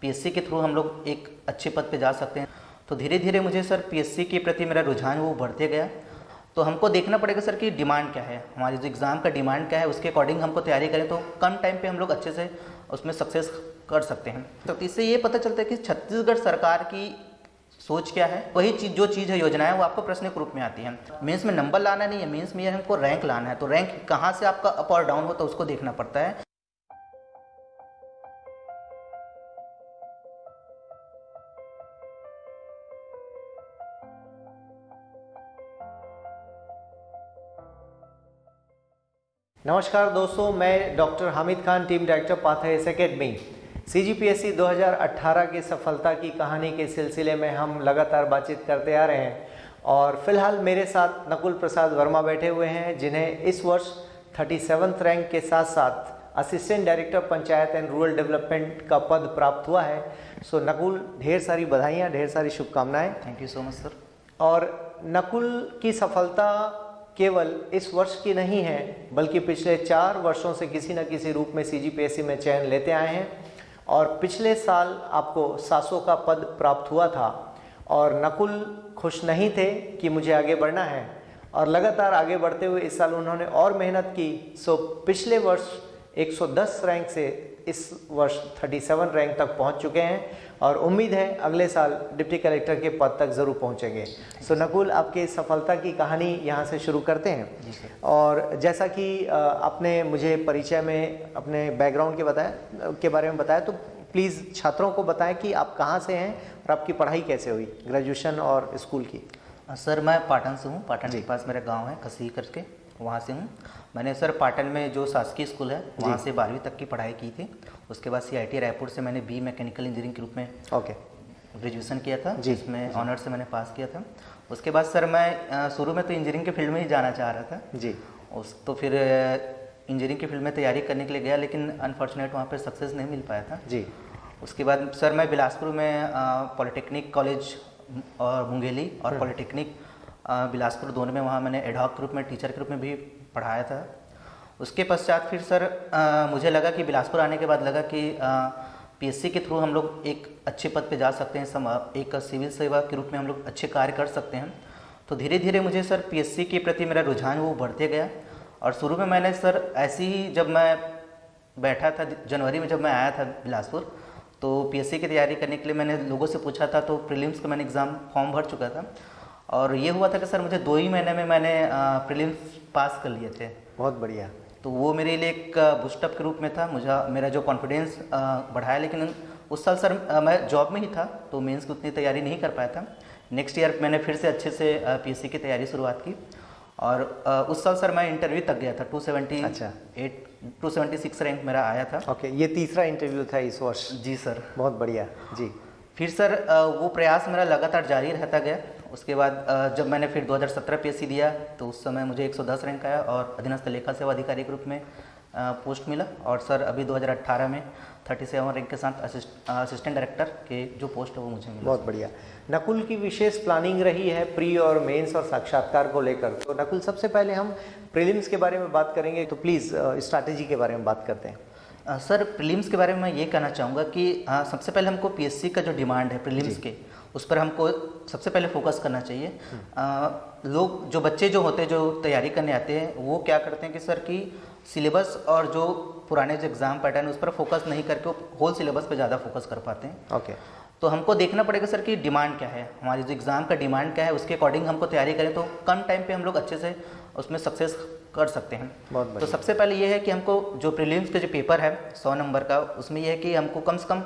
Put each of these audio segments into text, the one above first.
PSC के through हम लोग एक अच्छे पद पे जा सकते हैं। तो धीरे धीरे मुझे सर पीएससी के प्रति मेरा रुझान वो बढ़ते गया। तो हमको देखना पड़ेगा सर कि डिमांड क्या है, हमारी जो एग्ज़ाम का डिमांड क्या है, उसके अकॉर्डिंग हमको तैयारी करें तो कम टाइम पे हम लोग अच्छे से उसमें सक्सेस कर सकते हैं। तो इससे ये पता चलता है कि छत्तीसगढ़ सरकार की सोच क्या है, वही चीज़ जो चीज़ है योजनाएं वो आपको प्रश्न के रूप में आती है। मेंस में नंबर लाना नहीं है, मेंस में हमको रैंक लाना है। तो रैंक कहाँ से आपका अप और डाउन होता है उसको देखना पड़ता है। नमस्कार दोस्तों, मैं doctor Hamid Khan, team director path IAS academy. CGPSC 2018 की सफलता की कहानी के सिलसिले में हम लगातार बातचीत करते आ रहे हैं और फिलहाल मेरे साथ नकुल प्रसाद वर्मा बैठे हुए हैं, जिन्हें इस वर्ष 37th रैंक के साथ साथ assistant director panchayat and rural development का पद प्राप्त हुआ है। सो नकुल, ढेर सारी बधाइयाँ, ढेर सारी शुभकामनाएं। Thank you so much sir. और नकुल की सफलता केवल इस वर्ष की नहीं है, बल्कि पिछले 4 वर्षों से किसी न किसी रूप में सीजीपीएससी में चयन लेते आए हैं और पिछले साल आपको सासो का पद प्राप्त हुआ था और नकुल खुश नहीं थे कि मुझे आगे बढ़ना है और लगातार आगे बढ़ते हुए इस साल उन्होंने और मेहनत की। सो पिछले वर्ष 110 रैंक से इस वर्ष 37 रैंक तक पहुंच चुके हैं और उम्मीद है अगले साल डिप्टी कलेक्टर के पद तक ज़रूर पहुंचेंगे। सो नकुल, आपके सफलता की कहानी यहाँ से शुरू करते हैं। और जैसा कि आपने मुझे परिचय में अपने बैकग्राउंड के बारे में बताया, तो प्लीज़ छात्रों को बताएं कि आप कहाँ से हैं और आपकी पढ़ाई कैसे हुई, ग्रेजुएशन और स्कूल की। सर मैं पाटन से हूँ, पाटन के पास मेरा गांव है कसी करके, वहाँ से हूँ। मैंने सर पाटन में जो शासकीय स्कूल है वहाँ से 12वीं तक की पढ़ाई की थी। उसके बाद सीआईटी रायपुर से मैंने बी मैकेनिकल इंजीनियरिंग के रूप में ग्रेजुएशन किया था, जिसमें ऑनर से मैंने पास किया था। उसके बाद सर मैं शुरू में तो इंजीनियरिंग के फील्ड में ही जाना चाह रहा था जी। तो फिर इंजीनियरिंग की फील्ड में तैयारी करने के लिए गया, लेकिन अनफॉर्चुनेट वहाँ पर सक्सेस नहीं मिल पाया था जी। उसके बाद सर मैं बिलासपुर में पॉलिटेक्निक कॉलेज और मुंगेली और पॉलिटेक्निक बिलासपुर दोनों में, वहाँ मैंने एडहॉक के रूप में टीचर के रूप में भी पढ़ाया था। उसके पश्चात फिर सर मुझे लगा कि बिलासपुर आने के बाद लगा कि पीएससी के थ्रू हम लोग एक अच्छे पद पे जा सकते हैं, एक सिविल सेवा के रूप में हम लोग अच्छे कार्य कर सकते हैं। तो धीरे धीरे मुझे सर पीएससी के प्रति मेरा रुझान वो बढ़ते गया और शुरू में मैंने सर ऐसे ही जब मैं बैठा था जनवरी में, जब मैं आया था बिलासपुर, तो पीएससी की तैयारी करने के लिए मैंने लोगों से पूछा था। तो प्रीलिम्स का मैंने एग्ज़ाम फॉर्म भर चुका था और ये हुआ था कि सर मुझे 2 ही महीने में मैंने प्रीलिम्स पास कर लिए थे। बहुत बढ़िया। तो वो मेरे लिए एक बूस्टअप के रूप में था, मेरा जो कॉन्फिडेंस बढ़ाया। लेकिन उस साल सर मैं जॉब में ही था, तो मेंस की उतनी तैयारी नहीं कर पाया था। नेक्स्ट ईयर मैंने फिर से अच्छे से पीएससी की तैयारी शुरुआत की और उस साल सर मैं इंटरव्यू तक गया था। 276 रैंक मेरा आया था। ओके, ये तीसरा इंटरव्यू था इस वर्ष? जी सर। बहुत बढ़िया जी। फिर सर वो प्रयास मेरा लगातार जारी रहता गया। उसके बाद जब मैंने फिर 2017 पीएससी दिया तो उस समय मुझे 110 रैंक आया और अधीनस्थ लेखा सेवा अधिकारी के रूप में पोस्ट मिला। और सर अभी 2018 में 37 रैंक के साथ असिस्टेंट डायरेक्टर के जो पोस्ट है वो मुझे मिला। बहुत बढ़िया। नकुल की विशेष प्लानिंग रही है प्री और मेंस और साक्षात्कार को लेकर। तो नकुल, सबसे पहले हम प्रीलिम्स के बारे में बात करेंगे, तो प्लीज़ स्ट्रैटेजी के बारे में बात करते हैं। सर प्रीलिम्स के बारे में मैं ये कहना चाहूँगा कि सबसे पहले हमको पीएससी का जो डिमांड है प्रीलिम्स के, उस पर हमको सबसे पहले फोकस करना चाहिए। लोग जो बच्चे जो होते हैं जो तैयारी करने आते हैं, वो क्या करते हैं कि सर कि सिलेबस और जो पुराने जो एग्ज़ाम पैटर्न उस पर फोकस नहीं करके होल सिलेबस पे ज़्यादा फोकस कर पाते हैं। ओके। तो हमको देखना पड़ेगा सर कि डिमांड क्या है, हमारी जो एग्ज़ाम का डिमांड क्या है, उसके अकॉर्डिंग हमको तैयारी करें तो कम टाइम पे हम लोग अच्छे से उसमें सक्सेस कर सकते हैं। तो सबसे पहले ये है कि हमको जो प्रीलिम्स के जो पेपर है 100 नंबर का, उसमें ये है कि हमको कम से कम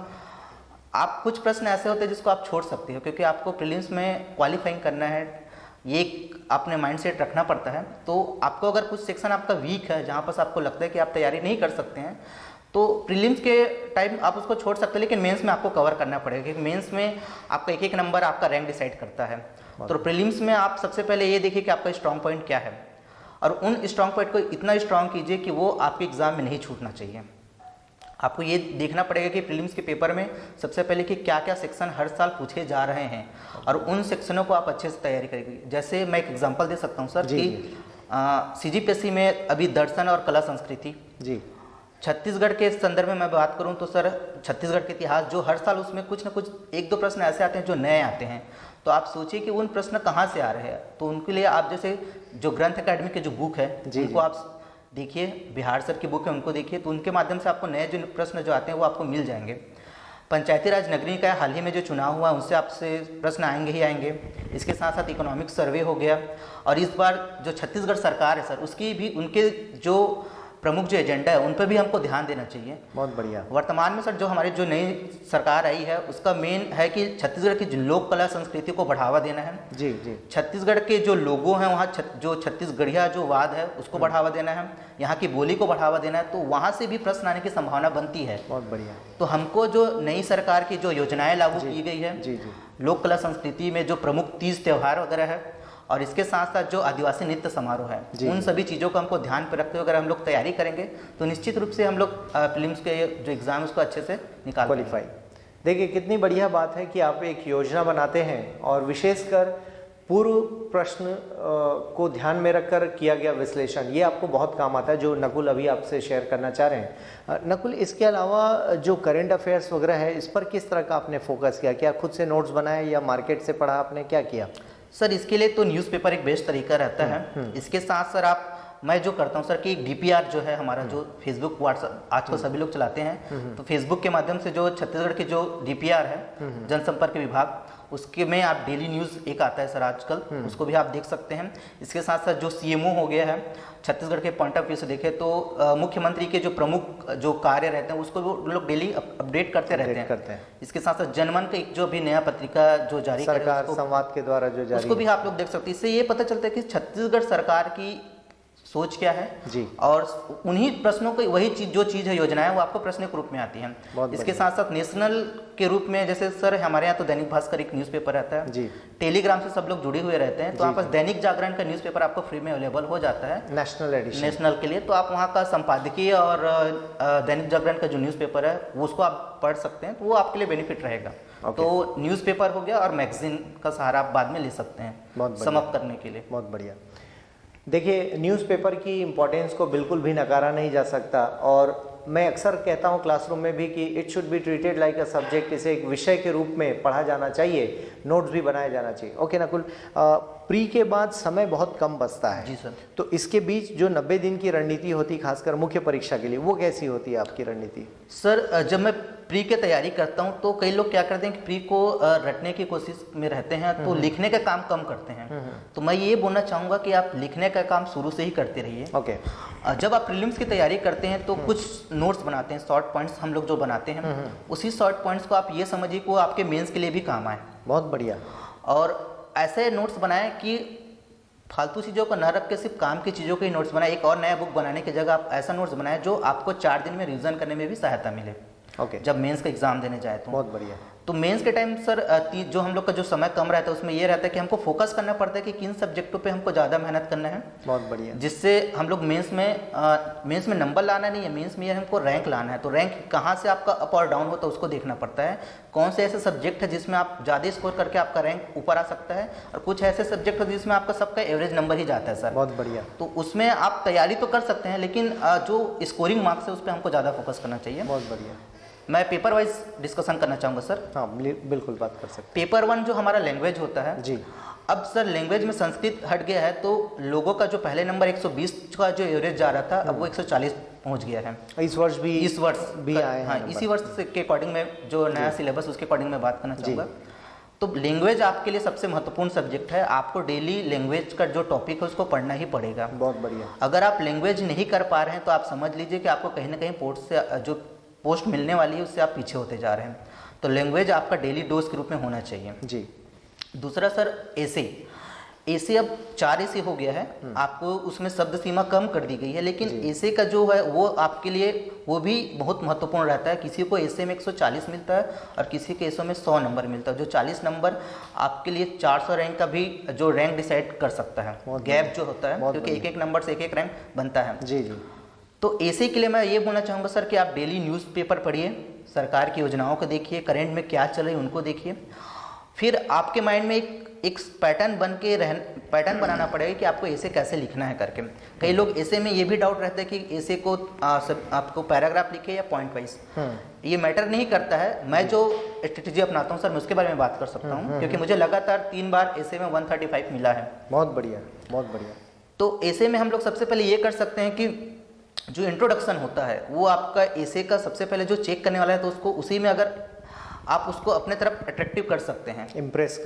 आप कुछ प्रश्न ऐसे होते हैं जिसको आप छोड़ सकते हो, क्योंकि आपको प्रीलिम्स में क्वालिफाइंग करना है, ये अपने माइंड सेट रखना पड़ता है। तो आपको अगर कुछ सेक्शन आपका वीक है, जहाँ पर आपको लगता है कि आप तैयारी नहीं कर सकते हैं, तो प्रीलिम्स के टाइम आप उसको छोड़ सकते हैं, लेकिन मेंस में आपको कवर करना पड़ेगा, क्योंकि मेंस में आपका एक एक नंबर आपका रैंक डिसाइड करता है। तो प्रीलिम्स में आप सबसे पहले ये देखिए कि आपका स्ट्रॉन्ग पॉइंट क्या है और उन स्ट्रॉन्ग पॉइंट को इतना स्ट्रॉन्ग कीजिए कि वो आपके एग्जाम में नहीं छूटना चाहिए। आपको ये देखना पड़ेगा कि प्रीलिम्स के पेपर में सबसे पहले कि क्या क्या सेक्शन हर साल पूछे जा रहे हैं और उन सेक्शनों को आप अच्छे से तैयारी करेंगे। जैसे मैं एक एग्जांपल दे सकता हूं सर कि सीजीपीएससी में अभी दर्शन और कला संस्कृति जी छत्तीसगढ़ के संदर्भ में मैं बात करूं तो सर, छत्तीसगढ़ के इतिहास जो हर साल उसमें कुछ ना कुछ एक दो प्रश्न ऐसे आते हैं जो नए आते हैं। तो आप सोचिए कि उन प्रश्न कहाँ से आ रहे हैं। तो उनके लिए आप जैसे जो ग्रंथ अकेडमी के जो बुक है उनको आप देखिए, बिहार सर की बुक है उनको देखिए, तो उनके माध्यम से आपको नए जो प्रश्न जो आते हैं वो आपको मिल जाएंगे। पंचायती राज नगरीय निकाय हाल ही में जो चुनाव हुआ उनसे आपसे प्रश्न आएंगे ही आएंगे। इसके साथ साथ इकोनॉमिक सर्वे हो गया, और इस बार जो छत्तीसगढ़ सरकार है सर, उसकी भी उनके जो प्रमुख जो एजेंडा है उन पर भी हमको ध्यान देना चाहिए। बहुत बढ़िया। वर्तमान में सर जो हमारी जो नई सरकार आई है उसका मेन है कि छत्तीसगढ़ की लोक कला संस्कृति को बढ़ावा देना है। जी जी। छत्तीसगढ़ के जो लोगों हैं वहाँ जो छत्तीसगढ़िया जो वाद है उसको बढ़ावा देना है, यहाँ की बोली को बढ़ावा देना है। तो वहाँ से भी प्रश्न आने की संभावना बनती है। बहुत बढ़िया। तो हमको जो नई सरकार की जो योजनाएं लागू की गई है, जी जी, लोक कला संस्कृति में जो प्रमुख तीज त्यौहार वगैरह है और इसके साथ साथ जो आदिवासी नृत्य समारोह है, उन सभी चीज़ों को हमको ध्यान पर रखते हुए अगर हम लोग तैयारी करेंगे तो निश्चित रूप से हम लोग प्रीलिम्स के जो एग्ज़ाम है उसको अच्छे से निकाल क्वालिफाई। देखिए कितनी बढ़िया बात है कि आप एक योजना बनाते हैं और विशेषकर पूर्व प्रश्न को ध्यान में रखकर किया गया विश्लेषण, ये आपको बहुत काम आता है, जो नकुल अभी आपसे शेयर करना चाह रहे हैं। नकुल, इसके अलावा जो करंट अफेयर्स वगैरह है इस पर किस तरह का आपने फोकस किया? क्या खुद से नोट्स बनाए या मार्केट से पढ़ा आपने, क्या किया? सर इसके लिए तो न्यूज़पेपर एक बेस्ट तरीका रहता है। इसके साथ सर मैं जो करता हूँ सर कि डीपीआर जो है हमारा, जो फेसबुक व्हाट्सएप आजकल सभी लोग चलाते हैं, तो फेसबुक के माध्यम से जो छत्तीसगढ़ के जो डीपीआर है, जनसंपर्क विभाग, उसके में आप डेली न्यूज़ एक आता है सर आजकल, उसको भी आप देख सकते हैं। इसके साथ साथ जो सीएमओ हो गया है छत्तीसगढ़ के पॉइंट ऑफ व्यू से देखें तो मुख्यमंत्री के जो प्रमुख जो कार्य रहते हैं उसको वो लोग डेली अपडेट करते रहते हैं। इसके साथ साथ जनमन का एक जो भी नया पत्रिका जो जारी सरकार संवाद के द्वारा जो जारी, उसको भी आप लोग देख सकते हैं। इससे ये पता चलता है कि छत्तीसगढ़ सरकार की सोच क्या है जी, और उन्हीं प्रश्नों को वही चीज जो चीज़ है योजना है वो आपको प्रश्न के रूप में आती है। इसके साथ साथ नेशनल के रूप में जैसे सर हमारे यहाँ तो दैनिक भास्कर एक न्यूज़पेपर रहता है जी, टेलीग्राम से सब लोग जुड़े हुए रहते हैं, तो आप दैनिक जागरण का न्यूज़पेपर आपको फ्री में अवेलेबल हो जाता है नेशनल एडिशन, नेशनल के लिए। तो आप वहाँ का संपादकीय और दैनिक जागरण का जो न्यूज़पेपर है उसको आप पढ़ सकते हैं, तो वो आपके लिए बेनिफिट रहेगा। तो न्यूज़पेपर हो गया और मैगजीन का सहारा आप बाद में ले सकते हैं समअप करने के लिए। बहुत बढ़िया। देखिए न्यूज़पेपर की इम्पोर्टेंस को बिल्कुल भी नकारा नहीं जा सकता, और मैं अक्सर कहता हूँ क्लासरूम में भी कि it should be treated like a subject, इसे एक विषय के रूप में पढ़ा जाना चाहिए, नोट्स भी बनाया जाना चाहिए। ओके नकुल, प्री के बाद समय बहुत कम बचता है जी सर, तो इसके बीच जो 90 दिन की रणनीति होती है खासकर मुख्य परीक्षा के लिए, वो कैसी होती है आपकी रणनीति? सर जब मैं प्री की तैयारी करता हूं तो कई लोग क्या करते हैं कि प्री को रटने की कोशिश में रहते हैं, तो लिखने का काम कम करते हैं। तो मैं ये बोलना चाहूँगा कि आप लिखने का काम शुरू से ही करते रहिए। ओके। जब आप प्रीलिम्स की तैयारी करते हैं तो कुछ नोट्स बनाते हैं, शॉर्ट पॉइंट्स हम लोग जो बनाते हैं, उसी शॉर्ट पॉइंट्स को आप ये समझिए कि वो आपके मेंस के लिए भी काम आए। बहुत बढ़िया। और ऐसे नोट्स बनाएं कि फालतू चीज़ों को न रख के सिर्फ काम की चीज़ों के ही नोट्स बनाएं। एक और नया बुक बनाने की जगह आप ऐसा नोट्स बनाएं जो आपको 4 दिन में रिवीजन करने में भी सहायता मिले। ओके। जब मेंस का एग्जाम देने जाए तो बहुत बढ़िया। तो मेंस के टाइम सर जो हम लोग का जो समय कम रहता है उसमें ये रहता है कि हमको फोकस करना पड़ता है कि किन सब्जेक्टों पे हमको ज़्यादा मेहनत करना है। बहुत बढ़िया। जिससे हम लोग मेंस में नंबर लाना नहीं है, मेंस में हमको रैंक लाना है। तो रैंक कहाँ से आपका अप और डाउन होता है उसको देखना पड़ता है। कौन से ऐसे सब्जेक्ट है जिसमें आप ज़्यादा स्कोर करके आपका रैंक ऊपर आ सकता है, और कुछ ऐसे सब्जेक्ट है जिसमें आपका सबका एवरेज नंबर ही जाता है सर। बहुत बढ़िया। तो उसमें आप तैयारी तो कर सकते हैं, लेकिन जो स्कोरिंग मार्क्स है उस पर हमको ज़्यादा फोकस करना चाहिए। बहुत बढ़िया। मैं पेपर वाइज डिस्कशन करना चाहूँगा सर। हाँ बिल्कुल बात कर सकते हैं। पेपर 1 जो हमारा लैंग्वेज होता है जी, अब सर लैंग्वेज में संस्कृत हट गया है, तो लोगों का जो पहले नंबर 120 का जो एवरेज जा रहा था अब वो 140 पहुंच गया है। इस वर्ष भी आए हैं। हाँ, इसी वर्ष के अकॉर्डिंग में जो नया सिलेबस उसके अकॉर्डिंग में बात करना चाहूँगा। तो लैंग्वेज आपके लिए सबसे महत्वपूर्ण सब्जेक्ट है। आपको डेली लैंग्वेज का जो टॉपिक है उसको पढ़ना ही पड़ेगा। बहुत बढ़िया। अगर आप लैंग्वेज नहीं कर पा रहे हैं तो आप समझ लीजिए कि आपको कहीं ना कहीं जो पोस्ट मिलने वाली है उससे आप पीछे होते जा रहे हैं। तो लैंग्वेज आपका डेली डोज के रूप में होना चाहिए जी। दूसरा सर एसे अब 4 एसे हो गया है, आपको उसमें शब्द सीमा कम कर दी गई है, लेकिन एसे का जो है वो आपके लिए वो भी बहुत महत्वपूर्ण रहता है। किसी को एसे में 140 मिलता है और किसी के एसे में 100 नंबर मिलता है। जो 40 नंबर आपके लिए 400 रैंक का भी जो रैंक डिसाइड कर सकता है, गैप जो होता है, क्योंकि एक नंबर से एक रैंक बनता है। जी जी। तो ऐसे के लिए मैं ये बोलना चाहूँगा सर कि आप डेली न्यूज़पेपर पढ़िए, सरकार की योजनाओं को देखिए, करंट में क्या चल रही है उनको देखिए। फिर आपके माइंड में एक पैटर्न बन के पैटर्न बनाना पड़ेगा कि आपको ऐसे कैसे लिखना है करके। कई लोग ऐसे में ये भी डाउट रहता है कि ऐसे को आपको पैराग्राफ लिखे या पॉइंट वाइज, ये मैटर नहीं करता है। मैं जो स्ट्रेटेजी अपनाता हूँ सर, मैं उसके बारे में बात कर सकता हूँ, क्योंकि मुझे लगातार 3 बार ऐसे में 135 मिला है। बहुत बढ़िया, बहुत बढ़िया। तो ऐसे में हम लोग सबसे पहले ये कर सकते हैं कि जो इंट्रोडक्शन होता है वो आपका ऐसे का सबसे पहले जो चेक करने वाला है, तो उसको उसी में अगर आप उसको अपने तरफ अट्रैक्टिव कर सकते हैं, इम्प्रेस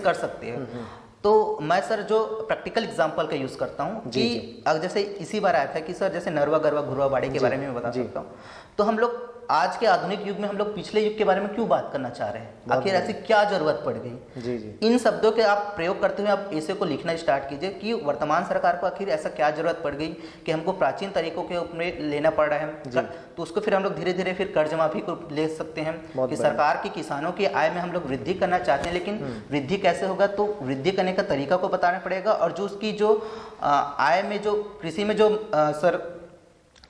कर सकते हैं। तो मैं सर जो प्रैक्टिकल एग्जांपल का यूज़ करता हूँ कि जैसे इसी बार आया था कि सर जैसे नरवा गरवा घुरवा बाड़ी के बारे में मैं बता सकता हूँ। तो हम लोग आज के आधुनिक युग में हम लोग पिछले युग के बारे में क्यों बात करना चाह रहे हैं, आखिर ऐसी क्या जरूरत पड़ गई। जी। इन शब्दों के आप प्रयोग करते हुए आप ऐसे को लिखना स्टार्ट कीजिए कि वर्तमान सरकार को आखिर ऐसा क्या जरूरत पड़ गई कि हमको प्राचीन तरीकों के ऊपर लेना पड़ रहा है। तो उसको फिर हम लोग धीरे धीरे फिर कर्ज माफी को ले सकते हैं कि सरकार की किसानों की आय में हम लोग वृद्धि करना चाहते हैं, लेकिन वृद्धि कैसे होगा, तो वृद्धि करने का तरीका को बताना पड़ेगा। और जो उसकी जो आय में जो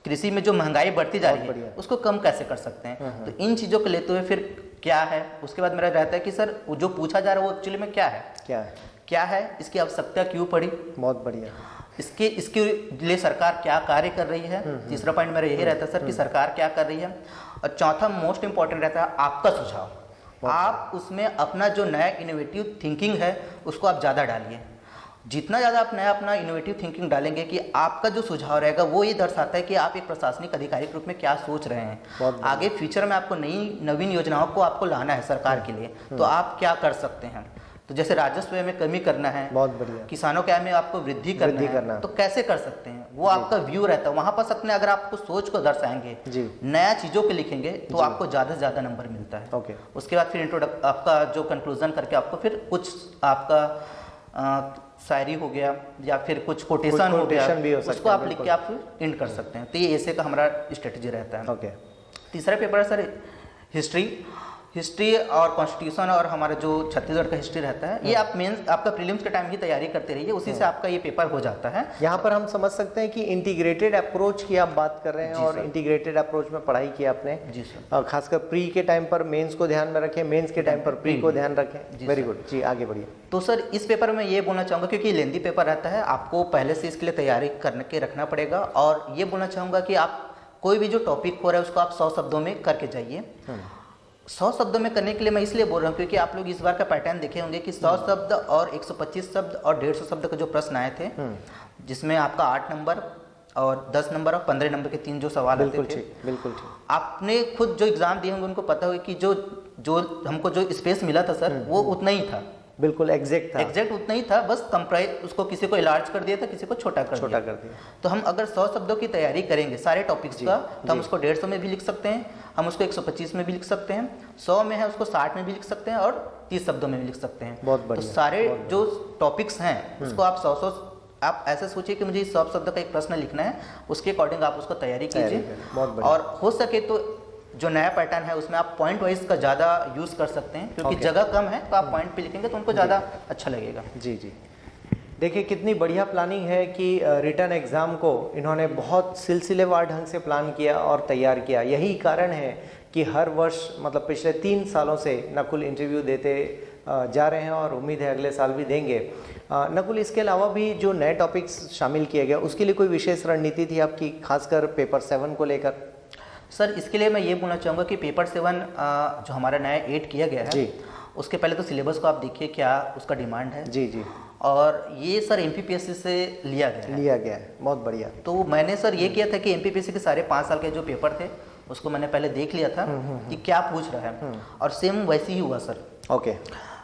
कृषि में जो महंगाई बढ़ती जा रही है उसको कम कैसे कर सकते हैं। तो इन चीज़ों को लेते हुए फिर क्या है, उसके बाद मेरा रहता है कि सर जो पूछा जा रहा है वो एक्चुअली में क्या है, इसकी आवश्यकता क्यों पड़ी। बहुत बढ़िया। इसके लिए सरकार क्या कार्य कर रही है। तीसरा पॉइंट मेरा यही रहता है सर कि सरकार क्या कर रही है। और चौथा मोस्ट इंपॉर्टेंट रहता है आपका सुझाव। आप उसमें अपना जो नया इनोवेटिव थिंकिंग है उसको आप ज़्यादा डालिए। जितना ज़्यादा आप नया अपना इनोवेटिव थिंकिंग डालेंगे कि आपका जो सुझाव रहेगा वो ये दर्शाता है कि आप एक प्रशासनिक अधिकारी के रूप में क्या सोच रहे हैं। आगे फ्यूचर में आपको नवीन योजनाओं को आपको लाना है सरकार के लिए, तो आप क्या कर सकते हैं। तो जैसे राजस्व में कमी करना है, बहुत बढ़िया, किसानों के आय में आपको वृद्धि करना है, तो कैसे कर सकते हैं, वो आपका व्यू रहता है। वहाँ पर सकते हैं अगर आपको सोच को दर्शाएंगे, नया चीज़ों को लिखेंगे, तो आपको ज़्यादा से ज़्यादा नंबर मिलता है। उसके बाद फिर आपका जो कंक्लूजन करके आपको फिर कुछ आपका शायरी हो गया या फिर कुछ कोटेशन हो गया, उसको आप लिख के आप एंड कर सकते हैं। तो ये ऐसे का हमारा स्ट्रेटजी रहता है। तीसरा पेपर है सर हिस्ट्री और कॉन्स्टिट्यूशन और हमारा जो छत्तीसगढ़ का हिस्ट्री रहता है। ये आप मेंस आपका प्रीलिम्स के टाइम ही तैयारी करते रहिए, उसी से आपका ये पेपर हो जाता है। यहाँ पर हम समझ सकते हैं कि इंटीग्रेटेड अप्रोच की आप बात कर रहे हैं और इंटीग्रेटेड अप्रोच में पढ़ाई की आपने। जी सर। खासकर प्री के टाइम पर मेंस को ध्यान में रखें, मेंस के टाइम पर प्री को ध्यान रखें। वेरी गुड जी, आगे बढ़िए। तो सर इस पेपर में ये बोलना चाहूँगा, क्योंकि लेंदी पेपर रहता है, आपको पहले से इसके लिए तैयारी करके रखना पड़ेगा। और ये बोलना चाहूँगा कि आप कोई भी जो टॉपिक हो रहा है उसको आप 100 शब्दों में करके जाइए। 100 शब्दों में करने के लिए मैं इसलिए बोल रहा हूँ क्योंकि आप लोग इस बार का पैटर्न देखे होंगे कि 100 शब्द और 125 शब्द और 150 शब्द का जो प्रश्न आए थे, जिसमें आपका 8 नंबर और 10 नंबर और 15 नंबर के 3 जो सवाल आते थे। बिल्कुल ठीक। आपने खुद जो एग्जाम दिए होंगे उनको पता होगा कि जो हमको जो स्पेस मिला था सर, वो उतना ही था। बिल्कुल एग्जैक्ट उतना ही था, बस कंप्राइज उसको किसी को लार्ज कर दिया था, किसी को छोटा कर दिया। तो हम अगर 100 शब्दों की तैयारी करेंगे सारे टॉपिक्स का, तो हम उसको 150 में भी लिख सकते हैं, हम उसको 125 में भी लिख सकते हैं, 100 में है उसको 60 में भी लिख सकते हैं और 30 शब्दों में भी लिख सकते हैं। बहुत बढ़िया। तो सारे जो टॉपिक्स हैं उसको आप 100 आप ऐसे सोचिए कि मुझे इस 100 शब्द का एक प्रश्न लिखना है, उसके अकॉर्डिंग आप उसको तैयारी कीजिए। और हो सके तो जो नया पैटर्न है उसमें आप पॉइंट वाइज का ज़्यादा यूज़ कर सकते हैं, क्योंकि जगह कम है तो आप पॉइंट पे लिखेंगे तो उनको ज़्यादा अच्छा लगेगा। जी। देखिए कितनी बढ़िया प्लानिंग है कि रिटर्न एग्ज़ाम को इन्होंने बहुत सिलसिलेवार ढंग से प्लान किया और तैयार किया। यही कारण है कि हर वर्ष मतलब पिछले 3 सालों से नकुल इंटरव्यू देते जा रहे हैं और उम्मीद है अगले साल भी देंगे। नकुल, इसके अलावा भी जो नए टॉपिक्स शामिल किए गए उसके लिए कोई विशेष रणनीति थी आपकी, खासकर पेपर 7 को लेकर? सर इसके लिए मैं ये बोलना चाहूँगा कि पेपर 7 जो हमारा नया ऐड किया गया है, उसके पहले तो सिलेबस को आप देखिए क्या उसका डिमांड है। जी। और ये सर एमपीपीएससी से लिया गया है। बहुत बढ़िया। तो मैंने सर ये किया था कि एमपीपीएससी के सारे 5 साल के जो पेपर थे उसको मैंने पहले देख लिया था कि क्या पूछ रहा है, और सेम वैसे ही हुआ सर। ओके।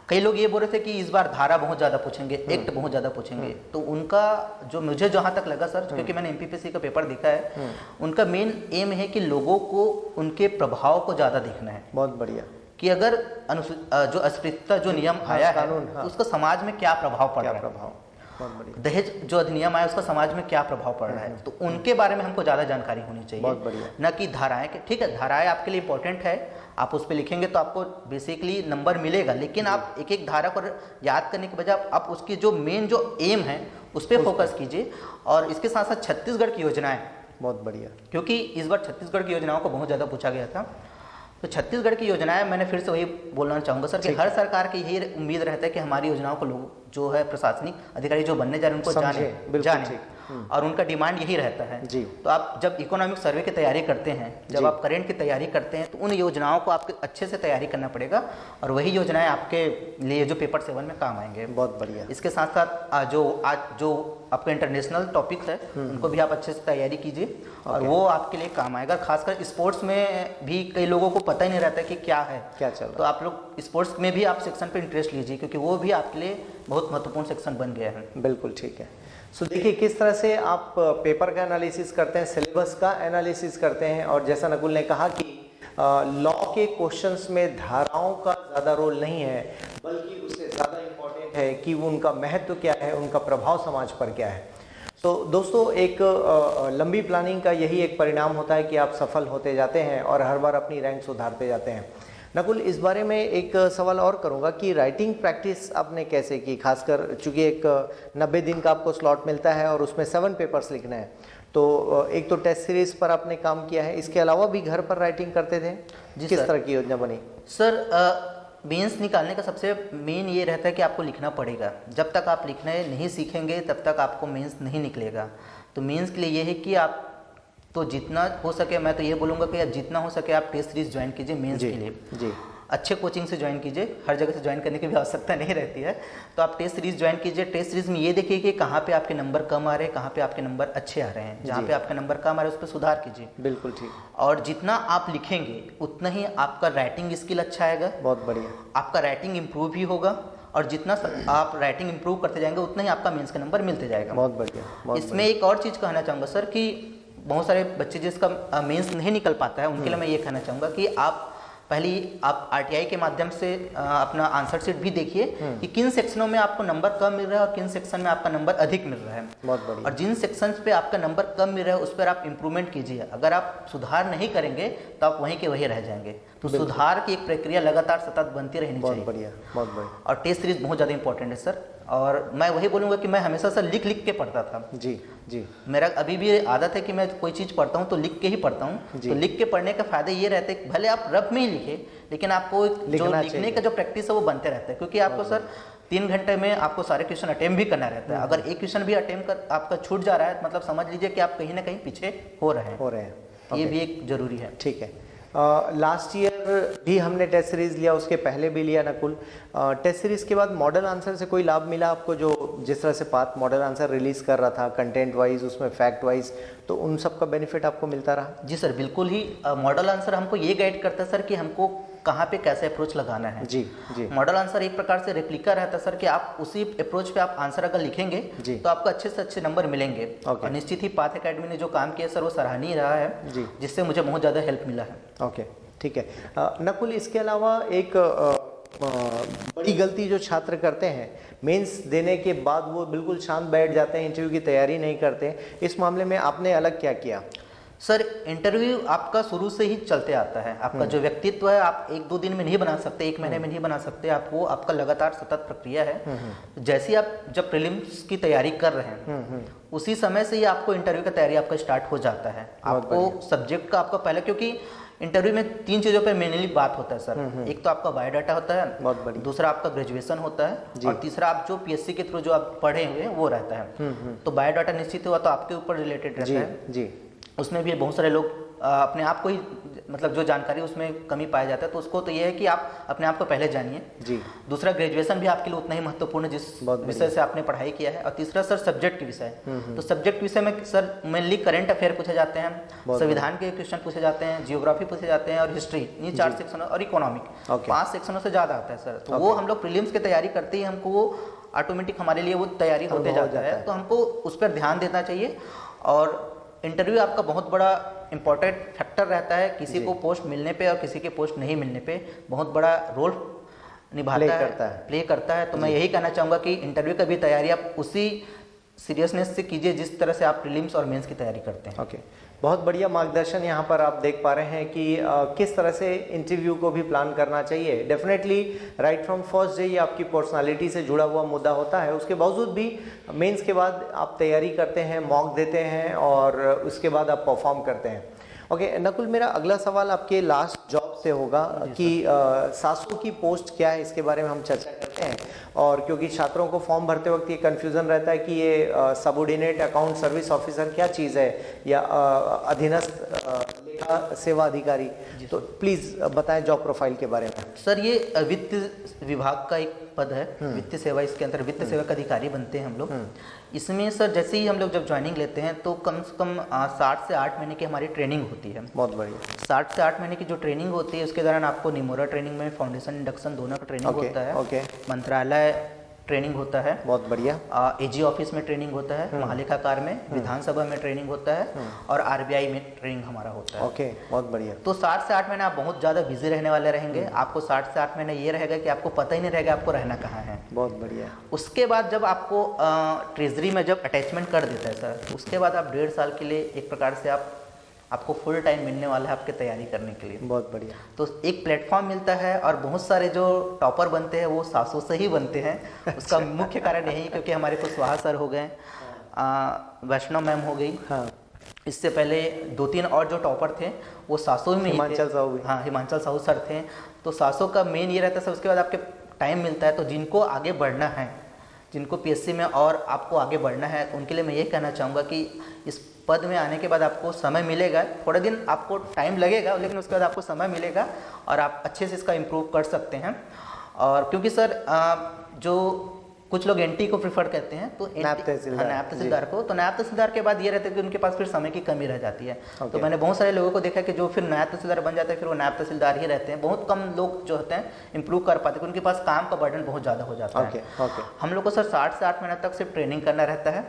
कई लोग ये बोल रहे थे कि इस बार धारा बहुत ज़्यादा पूछेंगे, एक्ट बहुत ज़्यादा पूछेंगे, तो उनका जो मुझे जहाँ तक लगा सर, क्योंकि मैंने एमपीपीएससी का पेपर देखा है, उनका मेन एम है कि लोगों को उनके प्रभाव को ज़्यादा देखना है। बहुत बढ़िया। कि अगर जो अस्पृश्यता जो नियम आया है तो उसका समाज में क्या प्रभाव पड़ रहा है, दहेज जो अधिनियम आया उसका समाज में क्या प्रभाव पड़ रहा है, तो उनके बारे में हमको ज़्यादा जानकारी होनी चाहिए। बहुत बढ़िया। न कि धाराएं। ठीक है, धाराएं आपके लिए इंपॉर्टेंट है, आप उस पर लिखेंगे तो आपको बेसिकली नंबर मिलेगा, लेकिन आप एक एक धारा को याद करने के बजाय आप उसकी जो मेन जो एम है उस पर फोकस कीजिए। और इसके साथ साथ छत्तीसगढ़ की योजनाएं, बहुत बढ़िया, क्योंकि इस बार छत्तीसगढ़ की योजनाओं को बहुत ज़्यादा पूछा गया था। तो छत्तीसगढ़ की योजनाएं, मैंने फिर से वही बोलना चाहूँगा सर कि हर सरकार की यही उम्मीद रहता है कि हमारी योजनाओं को लोग जो है प्रशासनिक अधिकारी जो बनने जा रहे हैं उनको जाने और उनका डिमांड यही रहता है जी। तो आप जब इकोनॉमिक सर्वे की तैयारी करते हैं, जब आप करेंट की तैयारी करते हैं, तो उन योजनाओं को आपको अच्छे से तैयारी करना पड़ेगा और वही योजनाएं आपके लिए जो पेपर 7 में काम आएंगे। बहुत बढ़िया। इसके साथ साथ आज जो आपका इंटरनेशनल टॉपिक्स है उनको भी आप अच्छे से तैयारी कीजिए और वो आपके लिए काम आएगा। खासकर स्पोर्ट्स में भी कई लोगों को पता ही नहीं रहता कि क्या है, क्या चल रहा है। तो आप लोग स्पोर्ट्स में भी आप सेक्शन पे इंटरेस्ट लीजिए क्योंकि वो भी आपके लिए बहुत महत्वपूर्ण सेक्शन बन गया है। बिल्कुल ठीक है। सो देखिए किस तरह से आप पेपर का एनालिसिस करते हैं, सिलेबस का एनालिसिस करते हैं और जैसा नकुल ने कहा कि लॉ के क्वेश्चंस में धाराओं का ज़्यादा रोल नहीं है, बल्कि उससे ज़्यादा इम्पोर्टेंट है कि उनका महत्व क्या है, उनका प्रभाव समाज पर क्या है। तो दोस्तों एक लंबी प्लानिंग का यही एक परिणाम होता है कि आप सफल होते जाते हैं और हर बार अपनी रैंक सुधारते जाते हैं। नकुल, इस बारे में एक सवाल और करूंगा कि राइटिंग प्रैक्टिस आपने कैसे की, खासकर चूंकि एक 90 दिन का आपको स्लॉट मिलता है और उसमें 7 पेपर्स लिखना है, तो एक तो टेस्ट सीरीज पर आपने काम किया है, इसके अलावा भी घर पर राइटिंग करते थे? किस तरह की योजना बनी? सर मेंस निकालने का सबसे मेन ये रहता है कि आपको लिखना पड़ेगा। जब तक आप लिखना नहीं सीखेंगे तब तक आपको मेंस नहीं निकलेगा। तो मेंस के लिए ये है कि आप तो जितना हो सके, मैं तो ये बोलूँगा कि जितना हो सके आप टेस्ट सीरीज ज्वाइन कीजिए मेंस के लिए। जी। अच्छे कोचिंग से ज्वाइन कीजिए, हर जगह से ज्वाइन करने की भी आवश्यकता नहीं रहती है। तो आप टेस्ट सीरीज ज्वाइन कीजिए। टेस्ट सीरीज में ये देखिए कि कहाँ पे आपके नंबर कम आ रहे हैं, कहाँ पे आपके नंबर अच्छे आ रहे हैं। जहाँ पे आपके नंबर कम आ रहे हैं उस पर सुधार कीजिए। बिल्कुल ठीक। और जितना आप लिखेंगे उतना ही आपका राइटिंग स्किल अच्छा आएगा। बहुत बढ़िया। आपका राइटिंग इम्प्रूव भी होगा और जितना आप राइटिंग इम्प्रूव करते जाएंगे उतना ही आपका मेंस का नंबर मिलते जाएगा। बहुत बढ़िया। इसमें एक और चीज़ कहना चाहूँगा सर कि बहुत सारे बच्चे जिसका मेंस नहीं निकल पाता है उनके लिए मैं ये कहना चाहूँगा कि आप पहले आप आरटीआई के माध्यम से अपना आंसर शीट भी देखिए कि किन सेक्शनों में आपको नंबर कम मिल रहा है और किन सेक्शन में आपका नंबर अधिक मिल रहा है। बहुत बढ़िया। और जिन सेक्शंस पे आपका नंबर कम मिल रहा है उस पर आप इम्प्रूवमेंट कीजिए। अगर आप सुधार नहीं करेंगे तो आप वहीं के वहीं रह जाएंगे। तो सुधार की एक प्रक्रिया लगातार सतत बनती रहनी चाहिए। बहुत बढ़िया, बहुत बढ़िया। और टेस्ट सीरीज बहुत ज़्यादा इंपॉर्टेंट है सर। और मैं वही बोलूँगा कि मैं हमेशा से लिख लिख के पढ़ता था। जी जी। मेरा अभी भी आदत है कि मैं कोई चीज़ पढ़ता हूँ तो लिख के ही पढ़ता हूँ। तो लिख के पढ़ने का फायदा ये रहता है कि भले आप रफ में ही लिखे, लेकिन आपको जो लिखने का जो प्रैक्टिस है वो बनते रहता है। क्योंकि आपको सर 3 घंटे में आपको सारे क्वेश्चन अटेम्प्ट भी करना रहता है। अगर एक क्वेश्चन भी अटेम्प्ट कर आपका छूट जा रहा है मतलब समझ लीजिए कि आप कहीं ना कहीं पीछे हो रहे हैं। ये भी एक जरूरी है। ठीक है। लास्ट ईयर भी हमने टेस्ट सीरीज लिया, उसके पहले भी लिया नकुल। टेस्ट सीरीज के बाद मॉडल आंसर से कोई लाभ मिला आपको? जो जिस तरह से पाथ मॉडल आंसर रिलीज कर रहा था कंटेंट वाइज, उसमें फैक्ट वाइज, तो उन सब का बेनिफिट आपको मिलता रहा? जी सर, बिल्कुल ही। मॉडल आंसर हमको ये गाइड करता है सर कि हमको कहाँ पे कैसे अप्रोच लगाना है। जी जी। मॉडल आंसर एक प्रकार से रेप्लिका रहता है सर कि आप उसी अप्रोच पे आप आंसर अगर लिखेंगे तो आपको अच्छे से अच्छे नंबर मिलेंगे। और निश्चित ही पाथ एकेडमी ने जो काम किया सर वो सराहनीय रहा है जी, जिससे मुझे बहुत ज़्यादा हेल्प मिला है। ओके, ठीक है। नकुल, इसके अलावा एक बड़ी गलती जो छात्र करते हैं, मेंस देने के बाद वो बिल्कुल शांत बैठ जाते हैं, इंटरव्यू की तैयारी नहीं करते, इस मामले में आपने अलग क्या किया? सर, इंटरव्यू आपका शुरू से ही चलते आता है। आपका जो व्यक्तित्व है आप 1-2 दिन में नहीं बना सकते, 1 महीने में नहीं बना सकते। आपको आपका लगातार सतत प्रक्रिया है। जैसे ही आप जब प्रीलिम्स की तैयारी कर रहे हैं उसी समय से ही आपको इंटरव्यू की तैयारी आपका स्टार्ट हो जाता है। आपको सब्जेक्ट का आपका पहले, क्योंकि इंटरव्यू में 3 चीज़ों पे मेनली बात होता है सर। एक तो आपका बायोडाटा होता है, दूसरा आपका ग्रेजुएशन होता है और तीसरा आप जो पीएससी के थ्रू जो आप पढ़े हुए हैं वो रहता है। तो बायोडाटा निश्चित हुआ तो आपके ऊपर रिलेटेड रहता है जी। उसमें भी बहुत सारे लोग अपने आप को ही मतलब जो जानकारी उसमें कमी पाया जाता है, तो उसको तो ये है कि आप अपने आप को पहले जानिए जी। दूसरा, ग्रेजुएशन भी आपके लिए उतना ही महत्वपूर्ण है जिस विषय से आपने पढ़ाई किया है। और तीसरा सर, सब्जेक्ट विषय। तो सब्जेक्ट विषय में सर मेनली करंट अफेयर पूछे जाते हैं, संविधान के क्वेश्चन पूछे जाते हैं, जियोग्राफी पूछे जाते हैं और हिस्ट्री, ये 4 सेक्शन और इकोनॉमिक 5 सेक्शनों से ज़्यादा आता है सर। तो वो हम लोग प्रीलिम्स की तैयारी करते ही हमको वो ऑटोमेटिक हमारे लिए वो तैयारी होते जाता है। तो हमको उस पर ध्यान देना चाहिए। और इंटरव्यू आपका बहुत बड़ा इंपॉर्टेंट फैक्टर रहता है। किसी को पोस्ट मिलने पे और किसी के पोस्ट नहीं मिलने पे बहुत बड़ा रोल निभाता है, प्ले करता है। तो मैं यही कहना चाहूँगा कि इंटरव्यू का भी तैयारी आप उसी सीरियसनेस से कीजिए जिस तरह से आप प्रीलिम्स और मेंस की तैयारी करते हैं। ओके, बहुत बढ़िया मार्गदर्शन यहाँ पर आप देख पा रहे हैं कि किस तरह से इंटरव्यू को भी प्लान करना चाहिए। Definitely right from first day ये आपकी पर्सनालिटी से जुड़ा हुआ मुद्दा होता है। उसके बावजूद भी मेंस के बाद आप तैयारी करते हैं, मॉक देते हैं और उसके बाद आप परफॉर्म करते हैं। ओके नकुल, मेरा अगला सवाल आपके लास्ट जॉब से होगा कि सासू की पोस्ट क्या है, इसके बारे में हम चर्चा करते हैं। और क्योंकि छात्रों को फॉर्म भरते वक्त ये कन्फ्यूज़न रहता है कि ये सबऑर्डिनेट अकाउंट सर्विस ऑफिसर क्या चीज़ है, या अधीनस्थ लेखा सेवा अधिकारी, तो प्लीज़ बताएं जॉब प्रोफाइल के बारे में। सर ये वित्त विभाग का एक पद है, वित्त सेवा, इसके अंदर वित्त सेवा का अधिकारी बनते हैं हम लोग। इसमें सर जैसे ही हम लोग जब ज्वाइनिंग लेते हैं तो कम से कम 60 से 8 महीने की हमारी ट्रेनिंग होती है। बहुत बढ़िया। 60 से 8 महीने की जो ट्रेनिंग होती है उसके दौरान आपको निमोरा ट्रेनिंग में फाउंडेशन इंडक्शन दोनों का ट्रेनिंग होता है। मंत्रालय ट्रेनिंग होता है, बहुत बढ़िया। एजी ऑफिस में ट्रेनिंग होता है, महालेखाकार में, विधानसभा में ट्रेनिंग होता है और आरबीआई में ट्रेनिंग हमारा होता है। ओके, बहुत बढ़िया। तो 60 से 8 महीने आप बहुत ज़्यादा बिजी रहने वाले रहेंगे। आपको 60 से 8 महीने ये रहेगा कि आपको पता ही नहीं रहेगा आपको रहना कहाँ है। बहुत बढ़िया। उसके बाद जब आपको ट्रेजरी में जब अटैचमेंट कर देता है सर, उसके बाद आप 1.5 साल के लिए एक प्रकार से आपको फुल टाइम मिलने वाला है आपके तैयारी करने के लिए। बहुत बढ़िया। तो एक प्लेटफॉर्म मिलता है और बहुत सारे जो टॉपर बनते हैं वो सासों से ही बनते हैं। उसका मुख्य कारण यही क्योंकि हमारे को सुहा सर हो गए, वैष्णव मैम हो गई, हाँ, इससे पहले 2-3 और जो टॉपर थे वो सासों में ही थे। हिमांचल साहू भी। हाँ, हिमांचल साहू सर थे। तो सासों का मेन ये रहता है। उसके बाद आपके टाइम मिलता है, तो जिनको आगे बढ़ना है, जिनको पीएससी में और आपको आगे बढ़ना है, तो उनके लिए मैं ये कहना चाहूँगा कि इस पद में आने के बाद आपको समय मिलेगा, थोड़ा दिन आपको टाइम लगेगा, लेकिन उसके बाद आपको समय मिलेगा और आप अच्छे से इसका इम्प्रूव कर सकते हैं। और क्योंकि सर जो कुछ लोग एनटी को प्रेफर करते हैं, तो नायब तहसीलदार को, तो नायब तहसीलदार के बाद ये रहता है कि उनके पास फिर समय की कमी रह जाती है। तो मैंने बहुत सारे लोगों को देखा कि जो फिर नायब तहसीलदार बन जाते हैं फिर वो नायब तहसीलदार ही रहते हैं। बहुत कम लोग जो होते हैं इंप्रूव कर पाते हैं, उनके पास काम का बर्डन बहुत ज़्यादा हो जाता है। हम लोग को सर 60 से 8 महीने तक सिर्फ ट्रेनिंग करना रहता है।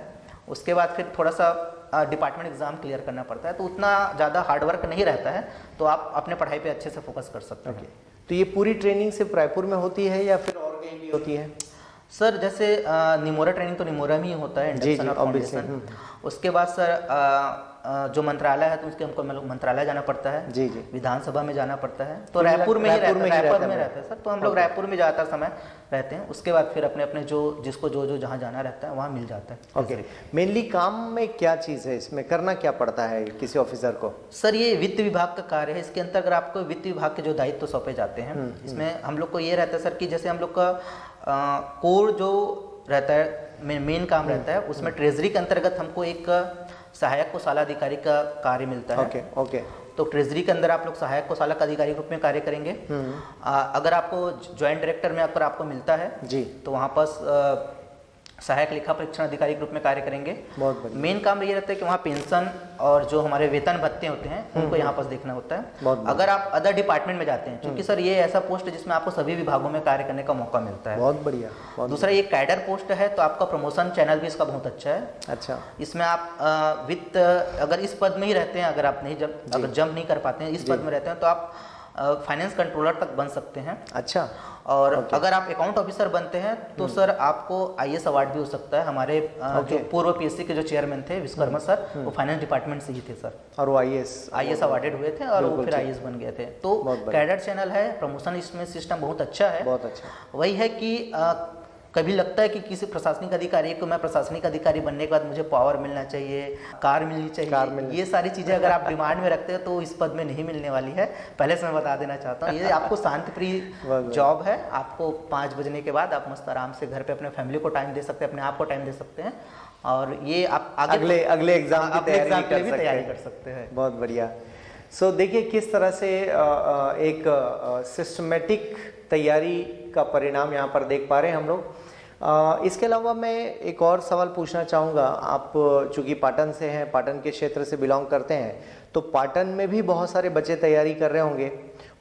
उसके बाद फिर थोड़ा सा डिपार्टमेंट एग्जाम क्लियर करना पड़ता है, तो उतना ज़्यादा हार्डवर्क नहीं रहता है, तो आप अपने पढ़ाई पे अच्छे से फोकस कर सकते हैं। तो ये पूरी ट्रेनिंग सिर्फ रायपुर में होती है या फिर और कहीं भी होती है? सर जैसे निमोरा ट्रेनिंग तो निमोरा में ही होता है, इंडक्शन और फाउंडेशन। उसके बाद सर जो मंत्रालय है तो उसके हमको मंत्रालय जाना पड़ता है, जी जी, विधानसभा में जाना पड़ता है। तो रायपुर में ही रहता है सर। तो हम लोग रायपुर में ज़्यादातर समय रहते हैं। उसके बाद फिर अपने अपने जिसको जो जहाँ जाना रहता है वहाँ मिल जाता है। ओके, मेनली काम में क्या चीज़ है, इसमें करना क्या पड़ता है किसी ऑफिसर को? सर ये वित्त विभाग का कार्य है। इसके अंतर्गत आपको वित्त विभाग के जो दायित्व सौंपे जाते हैं, इसमें हम लोग को ये रहता है सर कि जैसे हम लोग का कोर जो रहता है, मेन काम रहता है, उसमें ट्रेजरी के अंतर्गत हमको एक सहायक कोषाला अधिकारी का कार्य मिलता है। ओके। तो ट्रेजरी के अंदर आप लोग सहायक कोषाला का अधिकारी के रूप में कार्य करेंगे। अगर आपको ज्वाइंट डायरेक्टर में अगर आपको मिलता है जी, तो वहाँ पर सहायक लेखा परीक्षण अधिकारी के रूप में कार्य करेंगे। मेन काम ये रहता है कि वहाँ पेंशन और जो हमारे वेतन भत्ते होते हैं उनको यहाँ पर देखना होता है। अगर आप अदर डिपार्टमेंट में जाते हैं, क्योंकि सर ये ऐसा पोस्ट है जिसमें आपको सभी विभागों में कार्य करने का मौका मिलता है। बहुत बढ़िया। दूसरा ये कैडर पोस्ट है, तो आपका प्रमोशन चैनल भी इसका बहुत अच्छा है। अच्छा, इसमें आप वित्त अगर इस पद में ही रहते हैं, अगर आप नहीं जंप नहीं कर पाते हैं, इस पद में रहते हैं, तो आप फाइनेंस कंट्रोलर तक बन सकते हैं। अच्छा। और अगर आप अकाउंट ऑफिसर बनते हैं तो सर आपको आईएएस अवार्ड भी हो सकता है। हमारे जो पूर्व पीएससी के जो चेयरमैन थे विश्वकर्मा सर, वो फाइनेंस डिपार्टमेंट से ही थे सर, और वो आईएएस अवार्डेड हुए थे और वो फिर आईएएस बन गए थे। तो कैडर चैनल है, प्रमोशन इसमें सिस्टम बहुत अच्छा है। बहुत अच्छा। वही है कि कभी लगता है कि किसी प्रशासनिक अधिकारी को, मैं प्रशासनिक अधिकारी बनने के बाद मुझे पावर मिलना चाहिए, कार मिलनी चाहिए, ये सारी चीज़ें अगर आप डिमांड में रखते हो तो इस पद में नहीं मिलने वाली है। पहले से मैं बता देना चाहता हूँ, ये आपको शांति प्रिय जॉब है। आपको 5 बजने के बाद आप मस्त आराम से घर पे अपने फैमिली को टाइम दे सकते हैं, अपने आप को टाइम दे सकते हैं, और ये आप अगले एग्जाम की तैयारी कर सकते हैं। बहुत बढ़िया। सो देखिए किस तरह से एक सिस्टमेटिक तैयारी का परिणाम यहाँ पर देख पा रहे हैं हम लोग। इसके अलावा मैं एक और सवाल पूछना चाहूँगा। आप चूँकि पाटन से हैं, पाटन के क्षेत्र से बिलोंग करते हैं, तो पाटन में भी बहुत सारे बच्चे तैयारी कर रहे होंगे।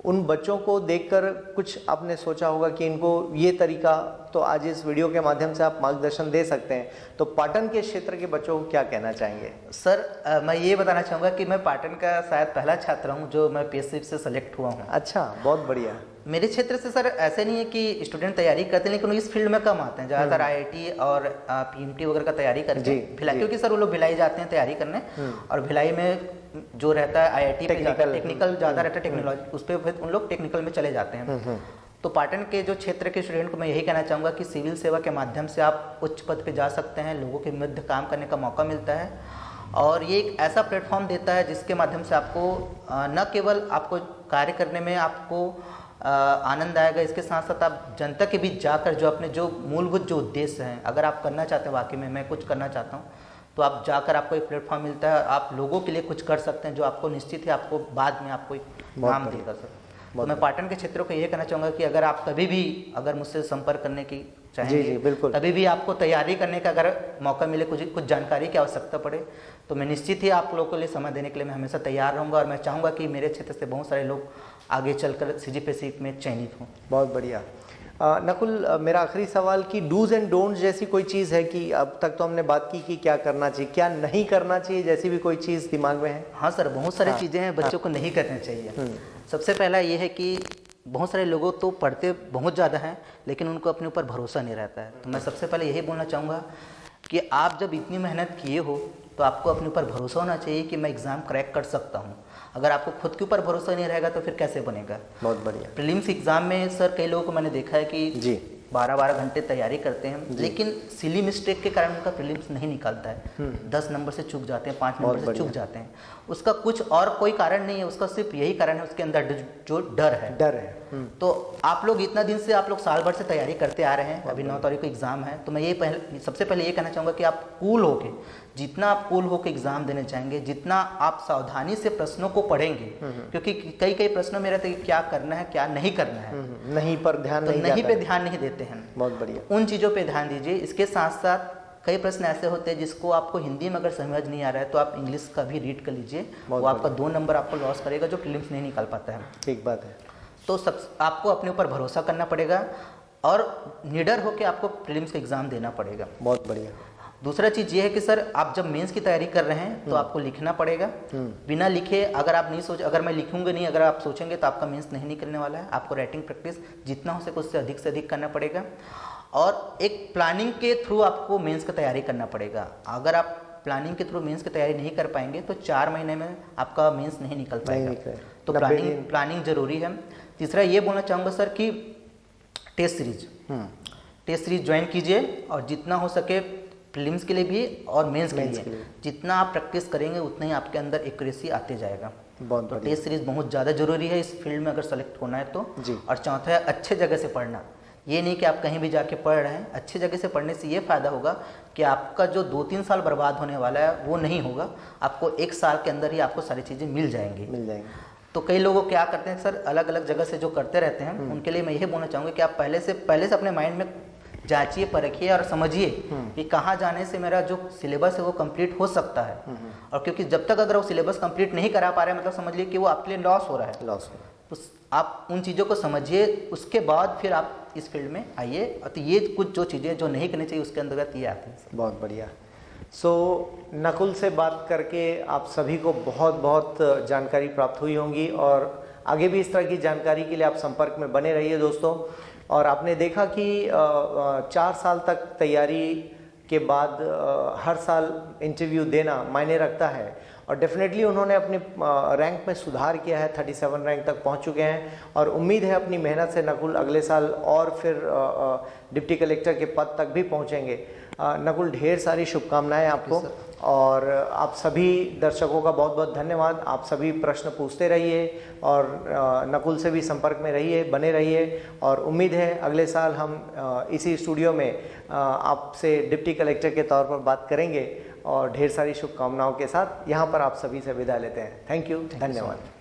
उन बच्चों को देखकर कुछ आपने सोचा होगा कि इनको ये तरीका, तो आज इस वीडियो के माध्यम से आप मार्गदर्शन दे सकते हैं। तो पाटन के क्षेत्र के बच्चों को क्या कहना चाहेंगे? सर मैं ये बताना चाहूँगा कि मैं पाटन का शायद पहला छात्र हूँ जो मैं पीएससी से सेलेक्ट हुआ हूँ। अच्छा, बहुत बढ़िया। मेरे क्षेत्र से सर ऐसे नहीं है कि स्टूडेंट तैयारी करते हैं, लेकिन इस फील्ड में कम आते हैं। ज़्यादातर आईआईटी और पीएमटी वगैरह का तैयारी करते हैं भिलाई, क्योंकि सर वो लोग भिलाई जाते हैं तैयारी करने, और भिलाई में जो रहता है आईआईटी पे टेक्निकल ज़्यादा रहता है, टेक्नोलॉजी उस पर उन लोग टेक्निकल में चले जाते हैं। तो पाटन के जो क्षेत्र के स्टूडेंट को मैं यही कहना चाहूँगा कि सिविल सेवा के माध्यम से आप उच्च पद पे जा सकते हैं, लोगों के मध्य काम करने का मौका मिलता है, और ये एक ऐसा प्लेटफॉर्म देता है जिसके माध्यम से आपको न केवल आपको कार्य करने में आपको आनंद आएगा। इसके साथ साथ आप जनता के बीच जाकर जो अपने जो मूलभूत जो उद्देश्य हैं, अगर आप करना चाहते हैं वाकई में मैं कुछ करना चाहता हूँ, तो आप जाकर आपको एक प्लेटफॉर्म मिलता है, आप लोगों के लिए कुछ कर सकते हैं जो आपको निश्चित ही आपको बाद में आपको एक नाम देगा सर। तो मैं पाटन के क्षेत्रों को ये कहना चाहूँगा कि अगर आप कभी भी अगर मुझसे संपर्क करने की चाहेंगे, जी बिल्कुल, कभी भी आपको तैयारी करने का अगर मौका मिले, कुछ जानकारी की आवश्यकता पड़े, तो मैं निश्चित ही आप लोगों के लिए समय देने के लिए मैं हमेशा तैयार रहूँगा। और मैं चाहूँगा कि मेरे क्षेत्र से बहुत सारे लोग आगे चलकर CGPSC में चयनित हों। बहुत बढ़िया। नकुल, मेरा आखिरी सवाल कि डूज एंड डोंट्स जैसी कोई चीज़ है कि अब तक तो हमने बात की कि क्या करना चाहिए क्या नहीं करना चाहिए, जैसी भी कोई चीज़ दिमाग में है? हाँ सर, बहुत सारी चीज़ें हैं बच्चों को नहीं करना चाहिए। सबसे पहला ये है कि बहुत सारे लोगों तो पढ़ते बहुत ज़्यादा हैं लेकिन उनको अपने ऊपर भरोसा नहीं रहता है। तो मैं सबसे पहले यही बोलना चाहूँगा कि आप जब इतनी मेहनत किए हो तो आपको अपने ऊपर भरोसा होना चाहिए कि मैं एग्ज़ाम क्रैक कर सकता हूँ। अगर आपको खुद के ऊपर भरोसा नहीं रहेगा तो फिर कैसे बनेगा? बहुत बढ़िया। प्रीलिम्स एग्ज़ाम में सर कई लोगों को मैंने देखा है कि जी 12-12 घंटे तैयारी करते हैं लेकिन सिली मिस्टेक के कारण उनका प्रीलिम्स नहीं निकलता है। 10 नंबर से चूक जाते हैं, 5 नंबर से चूक जाते हैं। उसका कुछ और कोई कारण नहीं है, उसका सिर्फ यही कारण है उसके अंदर जो डर है। तो आप लोग इतना दिन से आप लोग साल भर से तैयारी करते आ रहे हैं, अभी 9 तारीख को एग्ज़ाम है, तो मैं ये सबसे पहले ये कहना चाहूँगा कि आप कूल होके, जितना आप कूल होकर एग्ज़ाम देने चाहेंगे, जितना आप सावधानी से प्रश्नों को पढ़ेंगे, क्योंकि कई प्रश्नों में रहते हैं कि क्या करना है क्या नहीं करना है, नहीं पर ध्यान नहीं पे ध्यान नहीं देते हैं। बहुत बढ़िया, उन चीज़ों पे ध्यान दीजिए। इसके साथ साथ कई प्रश्न ऐसे होते हैं जिसको आपको हिंदी में अगर समझ नहीं आ रहा है तो आप इंग्लिश का भी रीड कर लीजिए, वो आपका 2 नंबर आपको लॉस करेगा जो प्रीलिम्स नहीं निकाल पाता है। ठीक बात है। तो आपको अपने ऊपर भरोसा करना पड़ेगा और निडर होकर आपको प्रीलिम्स का एग्ज़ाम देना पड़ेगा। बहुत बढ़िया। दूसरा चीज़ ये है कि सर आप जब मेंस की तैयारी कर रहे हैं तो आपको लिखना पड़ेगा। बिना लिखे अगर आप नहीं अगर मैं लिखूंगा नहीं, अगर आप सोचेंगे तो आपका मेंस नहीं निकलने वाला है। आपको राइटिंग प्रैक्टिस जितना हो सके उससे अधिक करना पड़ेगा और एक प्लानिंग के थ्रू आपको मेंस की तैयारी करना पड़ेगा। अगर आप प्लानिंग के थ्रू मेंस की तैयारी नहीं कर पाएंगे तो 4 महीने में आपका मेंस नहीं निकल पाएगा। तो प्लानिंग जरूरी है। तीसरा ये बोलना चाहूँगा सर कि टेस्ट सीरीज ज्वाइन कीजिए और जितना हो सके प्रीलिम्स के लिए भी और मेंस के लिए जितना आप प्रैक्टिस करेंगे उतना ही आपके अंदर एक्यूरेसी आते जाएगा। तो टेस्ट सीरीज बहुत ज़्यादा जरूरी है इस फील्ड में अगर सेलेक्ट होना है तो। और चौथा है अच्छे जगह से पढ़ना। ये नहीं कि आप कहीं भी जाके पढ़ रहे हैं, अच्छे जगह से पढ़ने से ये फ़ायदा होगा कि आपका जो 2-3 साल बर्बाद होने वाला है वो नहीं होगा, आपको 1 साल के अंदर ही आपको सारी चीज़ें मिल जाएंगी। तो कई लोग क्या करते हैं सर, अलग अलग जगह से जो करते रहते हैं उनके लिए मैं ये बोलना चाहूँगा कि आप पहले से अपने माइंड में जांचिए, परखिए और समझिए कि कहाँ जाने से मेरा जो सिलेबस है वो कंप्लीट हो सकता है। और क्योंकि जब तक अगर वो सिलेबस कंप्लीट नहीं करा पा रहे हैं मतलब समझ लिए कि वो आपके लिए लॉस हो रहा है। तो आप उन चीज़ों को समझिए, उसके बाद फिर आप इस फील्ड में आइए। तो ये कुछ जो चीज़ें जो नहीं करनी चाहिए उसके अंतर्गत ये आती हैं। बहुत बढ़िया। नकुल से बात करके आप सभी को बहुत जानकारी प्राप्त हुई होंगी और आगे भी इस तरह की जानकारी के लिए आप संपर्क में बने रहिए दोस्तों। और आपने देखा कि 4 साल तक तैयारी के बाद हर साल इंटरव्यू देना मायने रखता है और डेफिनेटली उन्होंने अपने रैंक में सुधार किया है, 37 रैंक तक पहुंच चुके हैं और उम्मीद है अपनी मेहनत से नकुल अगले साल और फिर डिप्टी कलेक्टर के पद तक भी पहुंचेंगे। नकुल, ढेर सारी शुभकामनाएं आपको और आप सभी दर्शकों का बहुत धन्यवाद। आप सभी प्रश्न पूछते रहिए और नकुल से भी संपर्क में रहिए, बने रहिए और उम्मीद है अगले साल हम इसी स्टूडियो में आपसे डिप्टी कलेक्टर के तौर पर बात करेंगे और ढेर सारी शुभकामनाओं के साथ यहाँ पर आप सभी से विदा लेते हैं। थैंक यू, धन्यवाद।